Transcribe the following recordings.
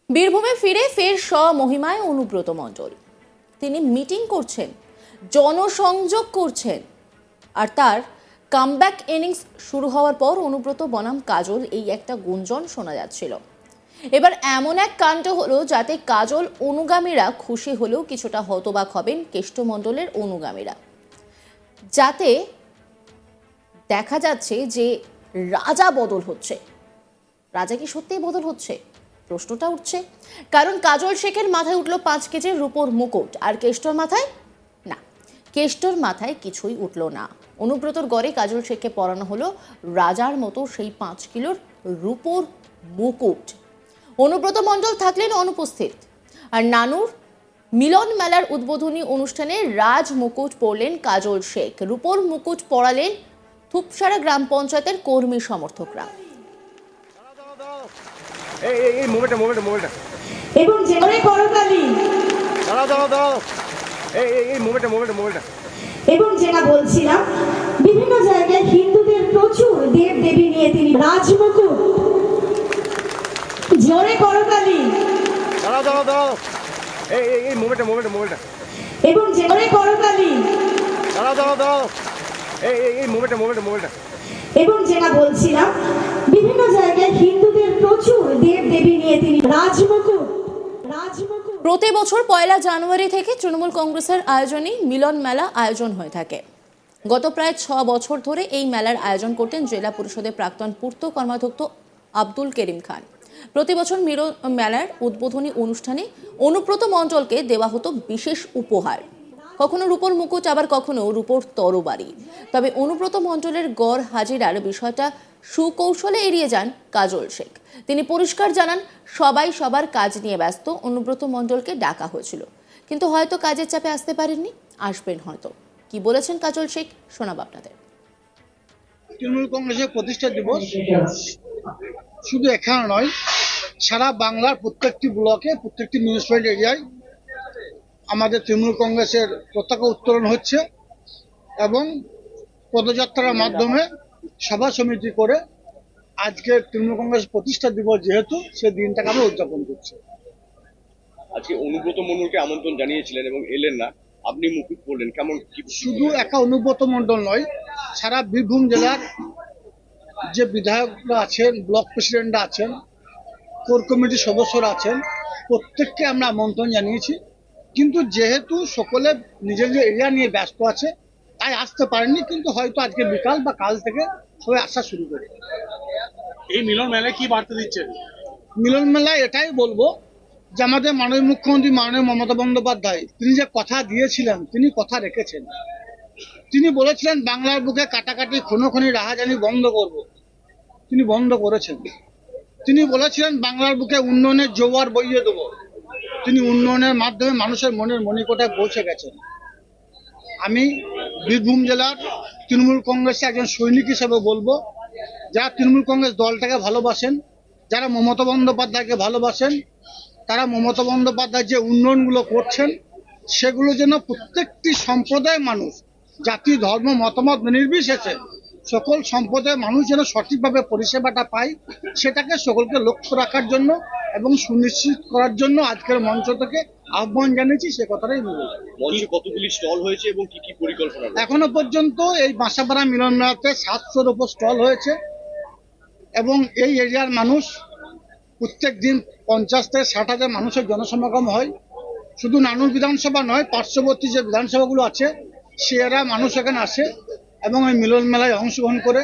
বীরভূমে ফিরে ফের স্বমহিমায় অনুব্রত মণ্ডল। তিনি মিটিং করছেন, জনসংযোগ করছেন, আর তার কামব্যাক ইনিংস শুরু হওয়ার পর অনুব্রত বনাম কাজল এই একটা গুঞ্জন শোনা যাচ্ছিল। এবার এমন এক কাণ্ড হলো যাতে কাজল অনুগামীরা খুশি হলেও কিছুটা হতবাক হবেন কেষ্টমণ্ডলের অনুগামীরা। যাতে দেখা যাচ্ছে যে রাজা বদল হচ্ছে। রাজা কি সত্যিই বদল হচ্ছে? প্রশ্নটা উঠছে, কারণ কাজল শেখের মাথায় উঠল 5 কেজির রূপোর মুকুট, আর কেষ্টর মাথায় না, কেষ্টর মাথায় কিছুই উঠল না। অনুব্রতর গড়ে কাজল শেখকে পরানো হলো রাজার মতো সেই 5 কিলোর রূপোর মুকুট। অনুব্রত মণ্ডল থাকলেন অনুপস্থিত, আর নানুর মিলন মেলার উদ্বোধনী অনুষ্ঠানে রাজ মুকুট পরলেন কাজল শেখ। রূপোর মুকুট পরালেন থুপসারা গ্রাম পঞ্চায়েতের কর্মী সমর্থকরা। এবং যেখানে করতালি এবং যেটা বলছিলাম, বিভিন্ন জায়গায় হিন্দুদের প্রচুর দেব দেবী নিয়ে তিনি রাজমুকুট, জোরে করতালি এবং যেখানে করতালি এবং যেটা বলছিলাম, বিভিন্ন জায়গায় হিন্দুদের প্রচুর দেব দেবী নিয়ে তিনি রাজমুকুট। প্রতি বছর 1 জানুয়ারি থেকে তৃণমূল কংগ্রেসের আয়োজনে মিলন মেলা আয়োজন হয়ে থাকে। গত প্রায় 6 বছর ধরে এই মেলার আয়োজন করতেন জেলা পরিষদের প্রাক্তন পূর্ত কর্মাধ্যক্ষ আব্দুল করিম খান। প্রতি বছর মিলন মেলার উদ্বোধনী অনুষ্ঠানে অনুব্রত মণ্ডলকে দেওয়া হতো বিশেষ উপহার, কখনো রূপোর মুকুট, আবার কখনো রূপোর তরবারি। তবে অনুব্রত মণ্ডলের গড় হাজিরার বিষয়টা সুকৌশলে এড়িয়ে যান কাজল শেখ। তিনি পরিষ্কার জানান, সবাই সবার কাজ নিয়ে ব্যস্ত। অনুব্রত মণ্ডলকে ডাকা হয়েছিল, কিন্তু হয়তো কাজের চাপে আসতে পারেননি, আসবেন হয়তো। কি বলেছেন কাজল শেখ শোনাব আপনাদের। তৃণমূল কংগ্রেসের প্রতিষ্ঠা দিবস শুধু এখানে নয়, সারা বাংলার প্রত্যেকটি ব্লকে, প্রত্যেকটি মিউনিসিপ্যালিটি এরিয়ায় আমাদের তৃণমূল কংগ্রেসের পতাকা উত্তোলন হচ্ছে এবং পদযাত্রার মাধ্যমে সভা সমিতি করে আজকে তৃণমূল কংগ্রেস প্রতিষ্ঠা দিবস যেহেতু, সে দিনটাকে আমরা উদযাপন করছি। আজকে অনুব্রত মণ্ডলকে আমন্ত্রণ জানিয়েছিলেন এবং এলেন না, আপনি মুকুট পরলেন, কেমন? শুধু একা অনুব্রত মণ্ডল নয়, সারা বীরভূম জেলার যে বিধায়করা আছেন, ব্লক প্রেসিডেন্টরা আছেন, কোর কমিটির সদস্যরা আছেন, প্রত্যেককে আমরা আমন্ত্রণ জানিয়েছি। কিন্তু যেহেতু সকলে নিজের নিজের এরিয়া নিয়ে ব্যস্ত আছে, তাই আসতে পারেননি। কিন্তু হয়তো আজকে বিকাল বা কাল থেকে সবাই আসা শুরু করে। এই মিলন মেলায় কি বার্তা দিচ্ছেন? মিলন মেলায় এটাই বলবো যে আমাদের মাননীয় মুখ্যমন্ত্রী মাননীয় মমতা বন্দ্যোপাধ্যায়, তিনি যে কথা দিয়েছিলেন তিনি কথা রেখেছেন। তিনি বলেছিলেন বাংলার বুকে কাটাকাটি, খুনোখুনি, রাহাজানি বন্ধ করব, তিনি বন্ধ করেছেন। তিনি বলেছিলেন বাংলার বুকে উন্নয়নের জোয়ার বইয়ে দেবো, তিনি উন্নয়নের মাধ্যমে মানুষের মনের মণিকোঠায় পৌঁছে গেছেন। আমি বীরভূম জেলার তৃণমূল কংগ্রেসে একজন সৈনিক হিসেবে বলবো, যারা তৃণমূল কংগ্রেস দলটাকে ভালোবাসেন, যারা মমতা বন্দ্যোপাধ্যায়কে ভালোবাসেন, তারা মমতা বন্দ্যোপাধ্যায় যে উন্নয়নগুলো করছেন সেগুলো যেন প্রত্যেকটি সম্প্রদায়ের মানুষ, জাতি, ধর্ম, মতামত নির্বিশেষে সকল সম্প্রদায়ের মানুষ যেন সঠিকভাবে পরিষেবাটা পায়, সেটাকে সকলকে লক্ষ্য রাখার জন্য এবং সুনিশ্চিত করার জন্য আজকের মঞ্চ থেকে আহ্বান জানিয়েছি। সে কথাটাই বলবো। মঞ্চে কতগুলি স্টল হয়েছে এবং কি কি পরিকল্পনা? এখনো পর্যন্ত এই বাসাপাড়া মিলন মেলাতে 700-র উপর স্টল হয়েছে এবং এই এরিয়ার মানুষ প্রত্যেক দিন 50 থেকে 60,000 মানুষের জনসমাগম হয়। শুধু নানুর বিধানসভা নয়, পার্শ্ববর্তী যে বিধানসভাগুলো আছে সেরা মানুষ এখানে আসে এবং এই মিলন মেলায় অংশগ্রহণ করে।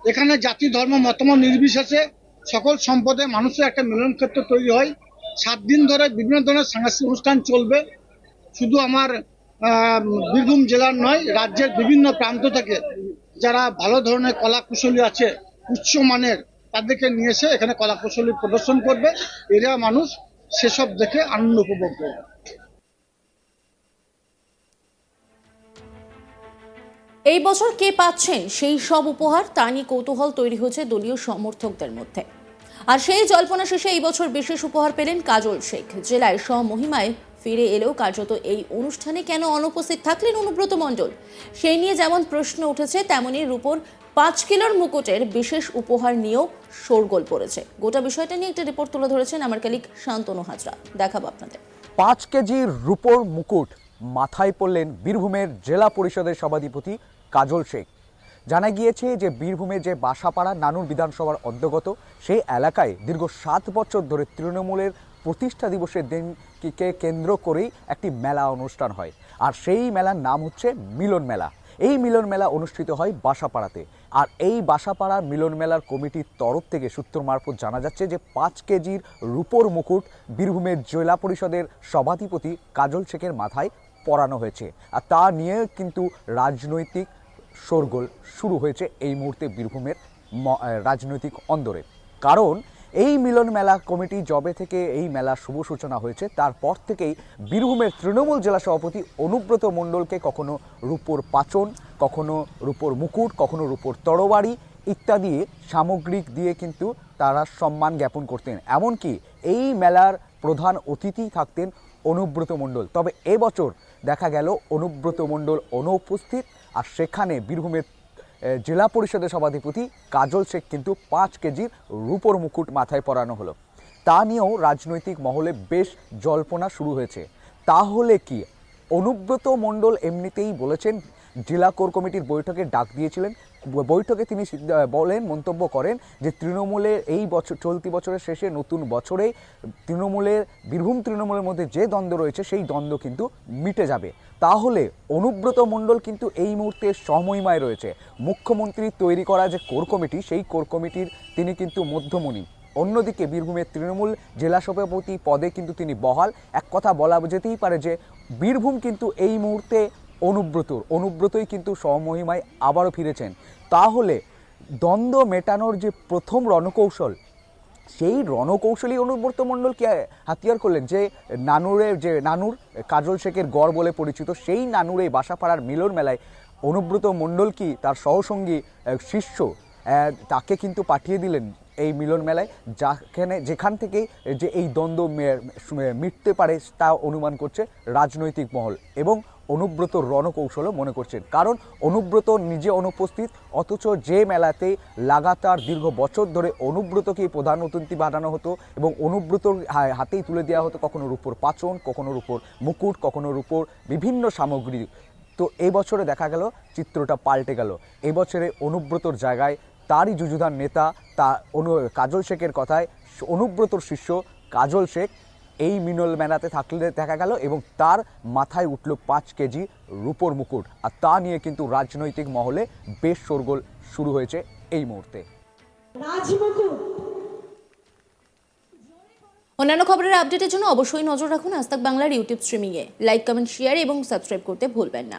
এখানে জাতি, ধর্ম, মতামত নির্বিশেষে সকল সম্প্রদায়ের মানুষের একটা মিলন ক্ষেত্র তৈরি হয়। 7 দিন ধরে বিভিন্ন ধরনের সাংস্কৃতিক অনুষ্ঠান চলবে। শুধু আমার বীরভূম জেলার নয়, রাজ্যের বিভিন্ন প্রান্ত থেকে যারা ভালো ধরনের কলা কুশলী আছে, উচ্চমানের, তাদেরকে নিয়ে এসে এখানে কলা কুশলী প্রদর্শন করবে। এরিয়া মানুষ সেসব দেখে আনন্দ উপভোগ করবে। এই বছর কে পাচ্ছেন সেই সব উপহার, তা নিয়ে কৌতূহল তৈরি হয়েছে দলীয় সমর্থকদের মধ্যে। আর সেই জল্পনা শেষে এই বছর বিশেষ উপহার পেলেন কাজল শেখ। জেলায় স্বমহিমায় ফিরে এলেও কার্যত এই অনুষ্ঠানে কেন অনুপস্থিত থাকলেন অনুব্রত মণ্ডল, সেই নিয়ে যেমন প্রশ্ন উঠেছে, তেমনি রূপোর 5 কিলোর মুকুটের বিশেষ উপহার নিয়েও শোরগোল পড়েছে। গোটা বিষয়টা নিয়ে একটা রিপোর্ট তুলে ধরেছেন আমার কলিগ শান্তনু হাজরা। দেখাবো আপনাদের। 5 কেজির রূপোর মুকুট মাথায় পড়লেন বীরভূমের জেলা পরিষদের সভাধিপতি কাজল শেখ। জানা গিয়েছে যে বীরভূমের যে বাসাপাড়া নানুর বিধানসভার অন্তর্গত সেই এলাকায় দীর্ঘ 7 বছর ধরে তৃণমূলের প্রতিষ্ঠা দিবসের দিনকে কেন্দ্র করেই একটি মেলা অনুষ্ঠান হয়, আর সেই মেলার নাম হচ্ছে মিলন মেলা। এই মিলন মেলা অনুষ্ঠিত হয় বাসাপাড়াতে, আর এই বাসাপাড়া মিলন মেলার কমিটির তরফ থেকে সূত্র মারফত জানা যাচ্ছে যে 5 কেজির রূপোর মুকুট বীরভূমের জেলা পরিষদের সভাধিপতি কাজল শেখের মাথায় পরানো হয়েছে, আর তা নিয়ে কিন্তু রাজনৈতিক শোরগোল শুরু হয়েছে এই মুহূর্তে বীরভূমের রাজনৈতিক অন্দরে। কারণ এই মিলন মেলা কমিটি জবে থেকে এই মেলার শুভ সূচনা হয়েছে, তারপর থেকেই বীরভূমের তৃণমূল জেলা সভাপতি অনুব্রত মণ্ডলকে কখনো রূপোর পাচন, কখনো রূপোর মুকুট, কখনো রূপোর তরবারি ইত্যাদি সামগ্রিক দিয়ে কিন্তু তারা সম্মান জ্ঞাপন করতেন। এমনকি এই মেলার প্রধান অতিথি থাকতেন অনুব্রত মণ্ডল। তবে এবছর দেখা গেল অনুব্রত মণ্ডল অনুপস্থিত, আর সেখানে বীরভূমের জেলা পরিষদের সভাধিপতি কাজল শেখ কিন্তু 5 কেজির রূপোর মুকুট মাথায় পরানো হলো। তা নিয়েও রাজনৈতিক মহলে বেশ জল্পনা শুরু হয়েছে। তাহলে কি অনুব্রত মণ্ডল এমনিতেই বলেছেন, জেলা কোর কমিটির বৈঠকে ডাক দিয়েছিলেন, বৈঠকে তিনি মন্তব্য করেন যে তৃণমূলের এই বছর চলতি বছরের শেষে নতুন বছরে বীরভূম তৃণমূলের মধ্যে যে দ্বন্দ্ব রয়েছে সেই দ্বন্দ্ব কিন্তু মিটে যাবে। তাহলে অনুব্রত মণ্ডল কিন্তু এই মুহূর্তে সমহিমায় রয়েছে। মুখ্যমন্ত্রী তৈরি করা যে কোর কমিটি, সেই কোর কমিটির তিনি কিন্তু মধ্যমণি। অন্যদিকে বীরভূমের তৃণমূল জেলা সভাপতি পদে কিন্তু তিনি বহাল। এক কথা বলা যেতেই পারে যে বীরভূম কিন্তু এই মুহূর্তে অনুব্রতই কিন্তু সমহিমায় আবারও ফিরেছেন। তাহলে দ্বন্দ্ব মেটানোর যে প্রথম রণকৌশল, সেই রণকৌশলী অনুব্রত মণ্ডলকে হাতিয়ার করলেন যে নানুর কাজল শেখের গড় বলে পরিচিত সেই নানুরে বাসাপাড়ার মিলন মেলায় অনুব্রত মণ্ডল কি তার সহসঙ্গী শিষ্য তাকে কিন্তু পাঠিয়ে দিলেন এই মিলন মেলায়, যেখান থেকেই যে এই দ্বন্দ্ব মিটতে পারে তা অনুমান করছে রাজনৈতিক মহল, এবং অনুব্রত রণকৌশলও মনে করছেন। কারণ অনুব্রত নিজে অনুপস্থিত, অথচ যে মেলাতে লাগাতার দীর্ঘ বছর ধরে অনুব্রতকে প্রধান অতিথি বানানো হতো এবং অনুব্রতর হাতেই তুলে দেওয়া হতো কখনো রূপোর পাচন, কখনো রূপোর মুকুট, কখনো রূপোর বিভিন্ন সামগ্রী। তো এই বছরে দেখা গেল চিত্রটা পাল্টে গেল। এবছরে অনুব্রতর জায়গায় তারই যুযুধান নেতা কাজল শেখের কথায় অনুব্রতর শিষ্য কাজল শেখ এই মিলন মেলাতে থাকলে দেখা গেল, এবং তার মাথায় উঠল 5 কেজি রূপোর মুকুট, আর তা নিয়ে কিন্তু রাজনৈতিক মহলে বেশ শোরগোল শুরু হয়েছে এই মুহূর্তে। রাজমুকুট। অন্যান্য খবরের আপডেটের জন্য অবশ্যই নজর রাখুন আজ তাক বাংলার ইউটিউব স্ট্রিমিংয়ে। লাইক, কমেন্ট, শেয়ার এবং সাবস্ক্রাইব করতে ভুলবেন না।